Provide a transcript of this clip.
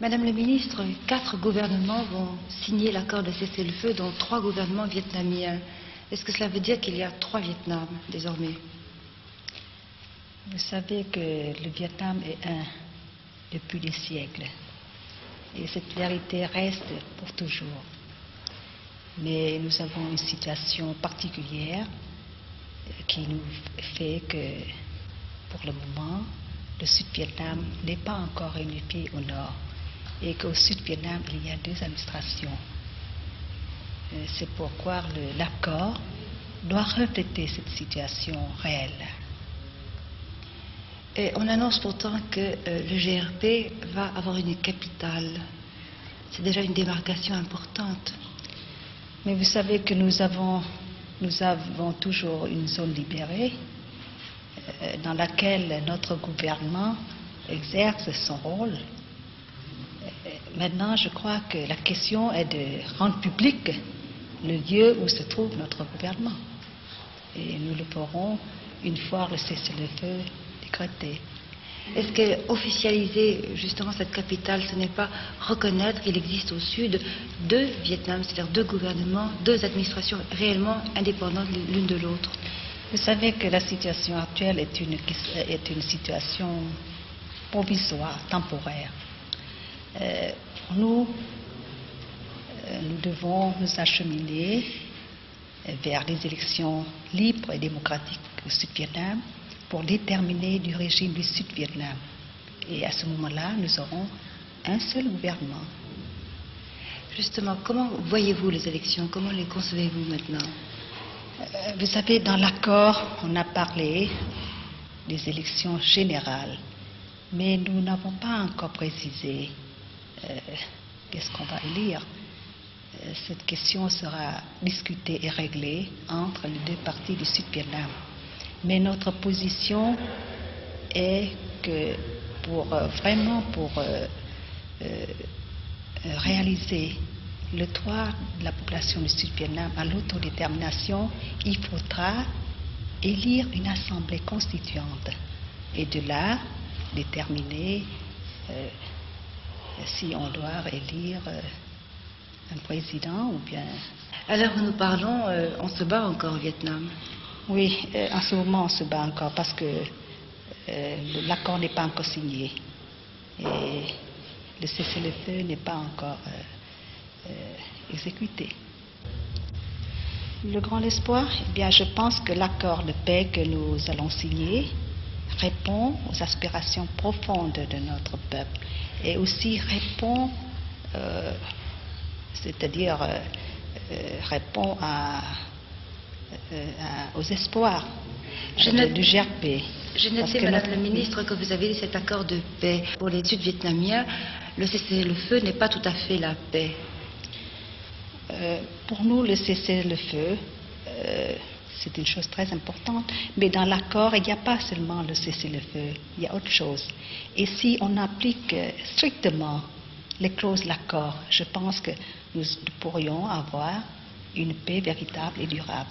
Madame la ministre, 4 gouvernements vont signer l'accord de cessez-le-feu, dont 3 gouvernements vietnamiens. Est-ce que cela veut dire qu'il y a 3 Vietnams désormais? Vous savez que le Vietnam est un depuis des siècles. Et cette vérité reste pour toujours. Mais nous avons une situation particulière qui nous fait que, pour le moment, le Sud-Vietnam n'est pas encore unifié au nord et qu'au Sud-Vietnam, il y a 2 administrations. C'est pourquoi l'accord doit refléter cette situation réelle. Et on annonce pourtant que le GRP va avoir une capitale. C'est déjà une démarcation importante. Mais vous savez que nous avons toujours une zone libérée dans laquelle notre gouvernement exerce son rôle. Maintenant, je crois que la question est de rendre public le lieu où se trouve notre gouvernement. Et nous le ferons une fois le cessez-le-feu décrété. Est-ce que officialiser justement cette capitale, ce n'est pas reconnaître qu'il existe au Sud 2 Vietnams, c'est-à-dire 2 gouvernements, 2 administrations réellement indépendantes l'une de l'autre? Vous savez que la situation actuelle est une situation provisoire, temporaire. Nous devons nous acheminer vers des élections libres et démocratiques au Sud-Vietnam pour déterminer du régime du Sud-Vietnam. Et à ce moment-là, nous aurons un seul gouvernement. Justement, comment voyez-vous les élections? Comment les concevez-vous maintenant? Vous savez, dans l'accord, on a parlé des élections générales, mais nous n'avons pas encore précisé qu'est-ce qu'on va élire. Cette question sera discutée et réglée entre les 2 parties du Sud-Vietnam. Mais notre position est que pour réaliser le droit de la population du Sud-Vietnam à l'autodétermination, il faudra élire une assemblée constituante et de là déterminer si on doit élire un président ou bien... À l'heure où nous parlons, on se bat encore au Vietnam. Oui, en ce moment on se bat encore parce que l'accord n'est pas encore signé et le cessez-le-feu n'est pas encore exécuté. Le grand espoir, eh bien, je pense que l'accord de paix que nous allons signer répond aux aspirations profondes de notre peuple et aussi répond, répond aux espoirs du GRP. J'ai noté, Madame la Ministre, que vous avez cet accord de paix. Pour les Sud-Vietnamiens, le cessez-le-feu n'est pas tout à fait la paix. Pour nous, le cessez-le-feu, c'est une chose très importante, mais dans l'accord, il n'y a pas seulement le cessez-le-feu, il y a autre chose. Et si on applique strictement les clauses de l'accord, je pense que nous pourrions avoir une paix véritable et durable.